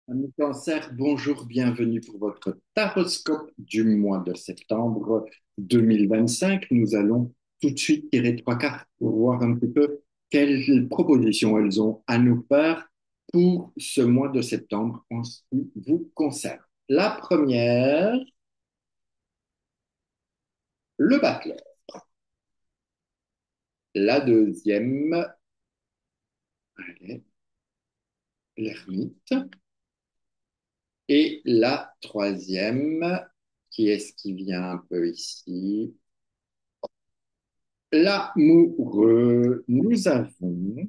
Ami Cancer, bonjour, bienvenue pour votre taroscope du mois de septembre 2025. Nous allons tout de suite tirer trois cartes pour voir un petit peu quelles propositions elles ont à nous faire pour ce mois de septembre en ce qui vous concerne. La première, le battleur. La deuxième, allez, l'ermite. Et la troisième, qui est ce qui vient un peu ici? L'amoureux, nous avons,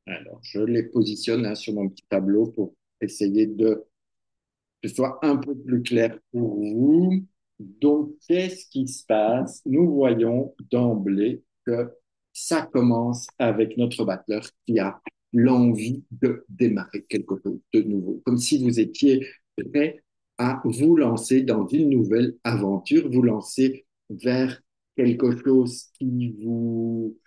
alors je les positionne sur mon petit tableau pour essayer que ce soit un peu plus clair pour vous. Donc, qu'est-ce qui se passe? Nous voyons d'emblée que ça commence avec notre battleur qui a l'envie de démarrer quelque chose de nouveau, comme si vous étiez prêt à vous lancer dans une nouvelle aventure, vous lancer vers quelque chose qui vous,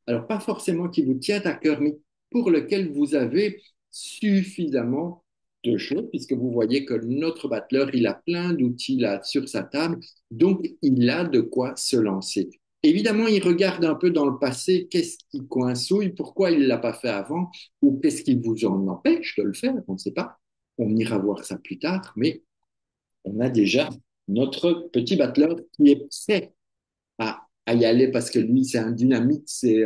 alors pas forcément qui vous tient à cœur, mais pour lequel vous avez suffisamment de choses, puisque vous voyez que notre battleur, il a plein d'outils là sur sa table, donc il a de quoi se lancer. Évidemment, il regarde un peu dans le passé, qu'est-ce qui coincouille, pourquoi il ne l'a pas fait avant, ou qu'est-ce qui vous en empêche de le faire, on ne sait pas. On ira voir ça plus tard, mais on a déjà notre petit battleur qui est prêt à y aller parce que lui, c'est un dynamite, c'est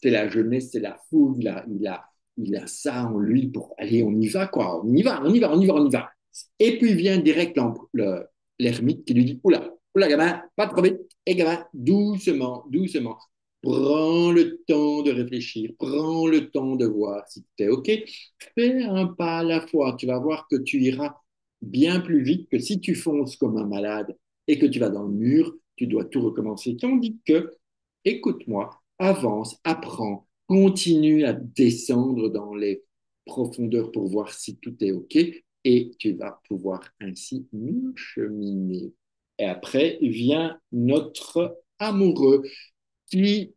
la jeunesse, c'est la foule, il a ça en lui pour aller, on y va, quoi, on y va, on y va, on y va, on y va. Et puis vient direct l'ermite qui lui dit, oula, oula, gamin, pas trop vite, et gamin, doucement, doucement. Prends le temps de réfléchir, prends le temps de voir si tu es OK. Fais un pas à la fois, tu vas voir que tu iras bien plus vite que si tu fonces comme un malade et que tu vas dans le mur, tu dois tout recommencer. Tandis que, écoute-moi, avance, apprends, continue à descendre dans les profondeurs pour voir si tout est OK et tu vas pouvoir ainsi mieux cheminer. Et après vient notre amoureux qui,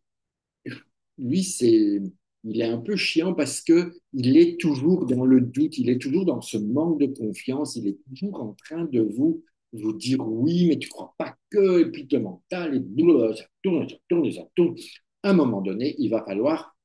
lui, il est un peu chiant parce que il est toujours dans le doute, il est toujours dans ce manque de confiance, il est toujours en train de vous dire oui, mais tu crois pas que, et puis le mental, et blablabla, ça tourne, ça tourne, ça tourne. À un moment donné, il va falloir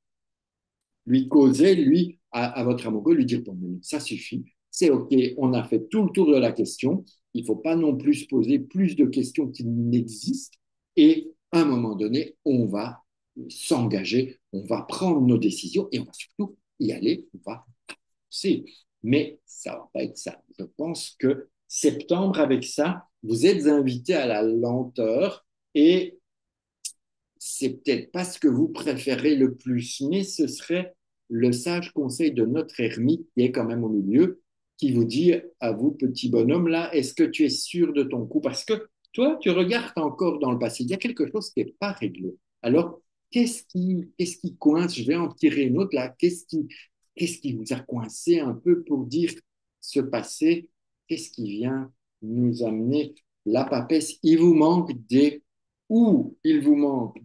lui causer, lui, à votre amoureux, lui dire, bon, ça suffit, c'est OK, on a fait tout le tour de la question, il ne faut pas non plus se poser plus de questions qui n'existent, et à un moment donné, on va s'engager, on va prendre nos décisions, et on va surtout y aller, on va avancer. Mais ça ne va pas être ça. Je pense que septembre, avec ça, vous êtes invité à la lenteur, et c'est peut-être pas ce que vous préférez le plus, mais ce serait le sage conseil de notre ermite qui est quand même au milieu, qui vous dit à vous, petit bonhomme, là, est-ce que tu es sûr de ton coup? Parce que toi, tu regardes encore dans le passé, il y a quelque chose qui n'est pas réglé. Alors, qu'est-ce qui coince? Je vais en tirer une autre là. Qu'est-ce qui vous a coincé un peu pour dire ce passé? Qu'est-ce qui vient nous amener la papesse? Il vous manque des ou il vous manque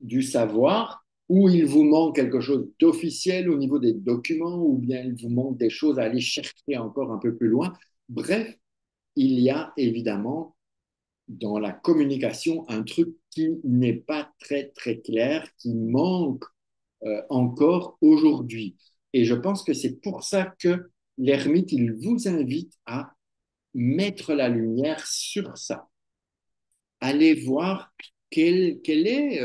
du savoir, ou il vous manque quelque chose d'officiel au niveau des documents, ou bien il vous manque des choses à aller chercher encore un peu plus loin. Bref, il y a évidemment dans la communication un truc qui n'est pas très très clair, qui manque encore aujourd'hui. Et je pense que c'est pour ça que l'ermite, il vous invite à mettre la lumière sur ça, allez voir quel est,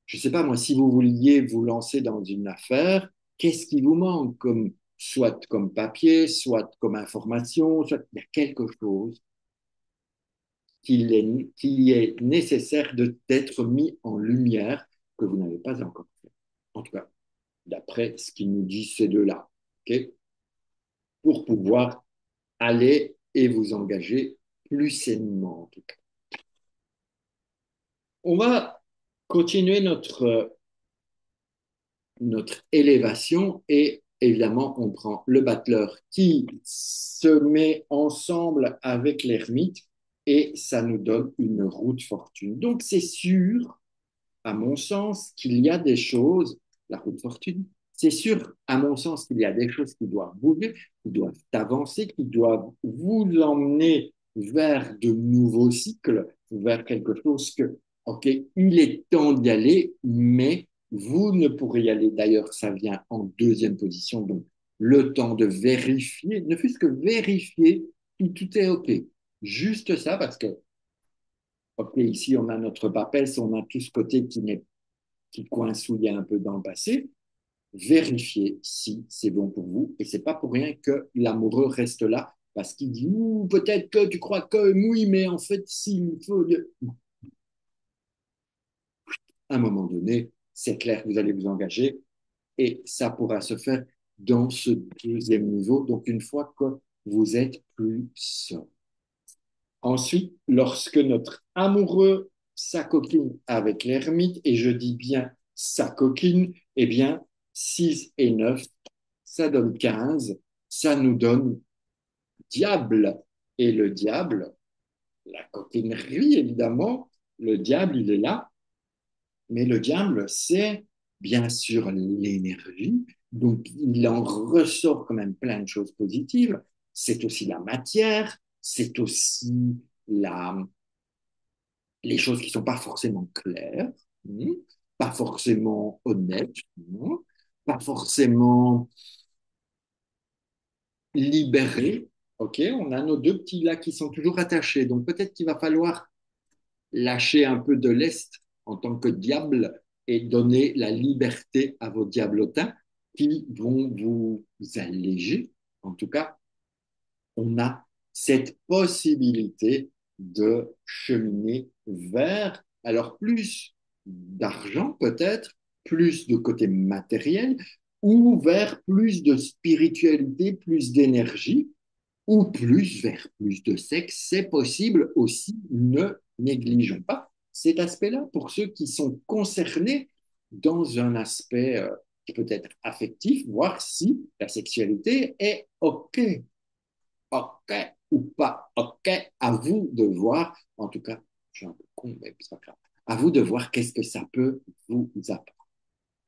je ne sais pas moi, si vous vouliez vous lancer dans une affaire, qu'est-ce qui vous manque comme, soit comme papier, soit comme information, soit il y a quelque chose qui est nécessaire d'être mis en lumière que vous n'avez pas encore fait. En tout cas, d'après ce qu'il nous dit ces deux-là, okay, pour pouvoir aller et vous engager plus sainement, en tout cas. On va continuer notre élévation et évidemment, on prend le battleur qui se met ensemble avec l'ermite et ça nous donne une roue de fortune. Donc, c'est sûr, à mon sens, qu'il y a des choses, la roue de fortune, C'est sûr, à mon sens, qu'il y a des choses qui doivent bouger, qui doivent avancer, qui doivent vous emmener vers de nouveaux cycles, vers quelque chose que, OK, il est temps d'y aller, mais vous ne pourrez y aller. D'ailleurs, ça vient en deuxième position, donc le temps de vérifier, ne fût-ce que vérifier que tout est OK. Juste ça, parce que, OK, ici, on a notre papel, on a tout ce côté qui coince ou il y a un peu dans le passé. Vérifiez si c'est bon pour vous. Et c'est pas pour rien que l'amoureux reste là, parce qu'il dit, ou peut-être que tu crois que oui, mais en fait, s'il faut... À un moment donné, c'est clair que vous allez vous engager et ça pourra se faire dans ce deuxième niveau. Donc, une fois que vous êtes plus seul. Ensuite, lorsque notre amoureux s'acoquine avec l'ermite, et je dis bien s'acoquine, eh bien, 6 et 9, ça donne 15, ça nous donne diable. Et le diable, la coquinerie, évidemment, le diable, il est là, mais le diable, c'est bien sûr l'énergie, donc il en ressort quand même plein de choses positives. C'est aussi la matière, c'est aussi la, les choses qui ne sont pas forcément claires, pas forcément honnêtes, pas forcément libérées. OK, on a nos deux petits là qui sont toujours attachés. Donc peut-être qu'il va falloir lâcher un peu de lest en tant que diable et donner la liberté à vos diablotins qui vont vous alléger. En tout cas, on a cette possibilité de cheminer vers, alors plus d'argent peut-être, plus de côté matériel, ou vers plus de spiritualité, plus d'énergie, ou plus vers plus de sexe. C'est possible aussi, ne négligeons pas cet aspect-là pour ceux qui sont concernés dans un aspect peut-être affectif, voir si la sexualité est OK. OK ou pas OK, à vous de voir. En tout cas, je suis un peu con, mais c'est pas grave. À vous de voir qu'est-ce que ça peut vous apporter.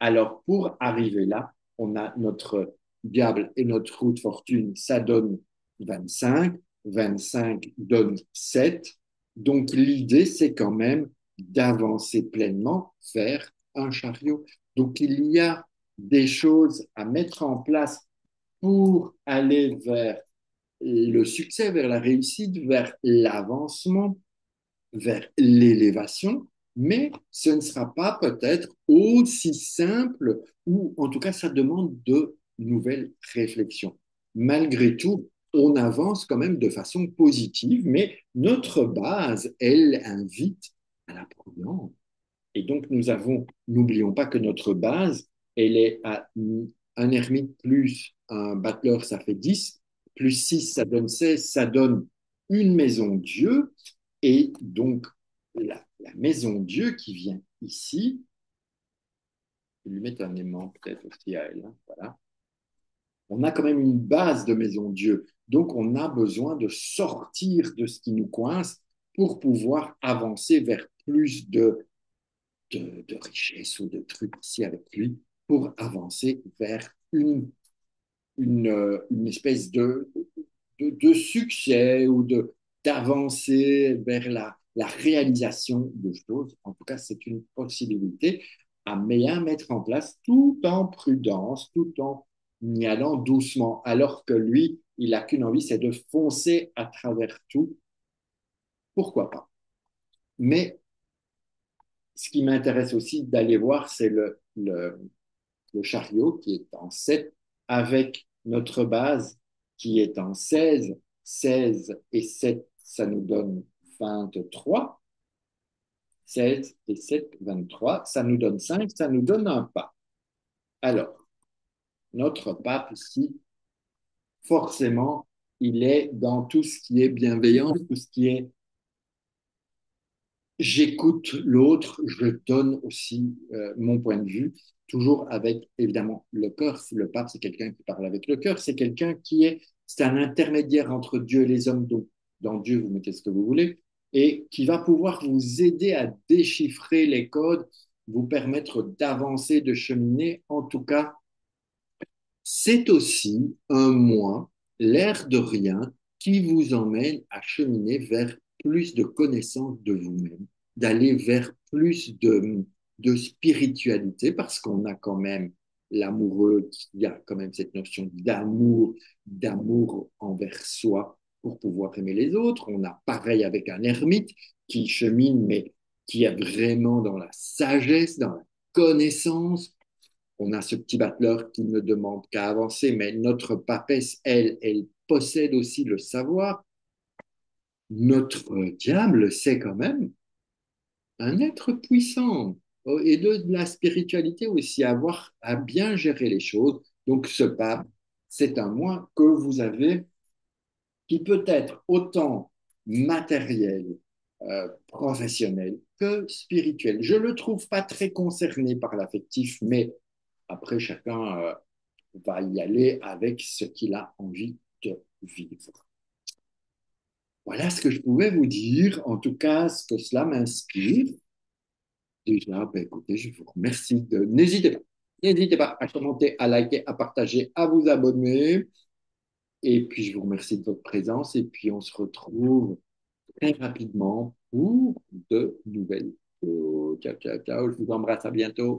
Alors, pour arriver là, on a notre diable et notre roue de fortune, ça donne 25. 25 donne 7. Donc, l'idée, c'est quand même d'avancer pleinement vers un chariot. Donc, il y a des choses à mettre en place pour aller vers le succès, vers la réussite, vers l'avancement, vers l'élévation, mais ce ne sera pas peut-être aussi simple, ou en tout cas, ça demande de nouvelles réflexions. Malgré tout, on avance quand même de façon positive, mais notre base, elle, invite à la prudence. Et donc, n'oublions pas que notre base, elle est à un ermite plus un battleur, ça fait 10, plus 6, ça donne 16, ça donne une maison Dieu. Et donc, la maison Dieu qui vient ici, je vais lui mettre un aimant peut-être aussi à elle, hein, voilà. On a quand même une base de maison Dieu. Donc, on a besoin de sortir de ce qui nous coince pour pouvoir avancer vers plus de richesse ou de trucs ici avec lui pour avancer vers une espèce de succès ou d'avancer vers la réalisation de choses. En tout cas, c'est une possibilité à bien mettre en place tout en prudence, tout en y allant doucement, alors que lui, il n'a qu'une envie, c'est de foncer à travers tout. Pourquoi pas? Mais ce qui m'intéresse aussi d'aller voir, c'est le chariot qui est en 7 avec notre base qui est en 16. 16 et 7, ça nous donne 23. 16 et 7, 23. Ça nous donne 5, ça nous donne un pas. Alors, notre pape ici, forcément, il est dans tout ce qui est bienveillance, tout ce qui est j'écoute l'autre, je donne aussi mon point de vue, toujours avec évidemment le cœur. Le pape, c'est quelqu'un qui parle avec le cœur, c'est quelqu'un c'est un intermédiaire entre Dieu et les hommes. Donc, dans Dieu, vous mettez ce que vous voulez, et qui va pouvoir vous aider à déchiffrer les codes, vous permettre d'avancer, de cheminer. En tout cas, c'est aussi un mois, l'air de rien, qui vous emmène à cheminer vers plus de connaissance de vous-même, d'aller vers plus de spiritualité, parce qu'on a quand même l'amoureux, il y a quand même cette notion d'amour, d'amour envers soi pour pouvoir aimer les autres. On a pareil avec un ermite qui chemine, mais qui est vraiment dans la sagesse, dans la connaissance. On a ce petit battleur qui ne demande qu'à avancer, mais notre papesse, elle possède aussi le savoir. Notre diable, c'est quand même un être puissant et de la spiritualité aussi, avoir à bien gérer les choses. Donc, ce pape, c'est un moi que vous avez qui peut être autant matériel, professionnel que spirituel. Je ne le trouve pas très concerné par l'affectif, mais après, chacun va y aller avec ce qu'il a envie de vivre. Voilà ce que je pouvais vous dire, en tout cas, ce que cela m'inspire. Déjà, ben, écoutez, je vous remercie de... N'hésitez pas à commenter, à liker, à partager, à vous abonner. Et puis, je vous remercie de votre présence. Et puis, on se retrouve très rapidement pour de nouvelles vidéos. Ciao, ciao, ciao. Je vous embrasse. À bientôt.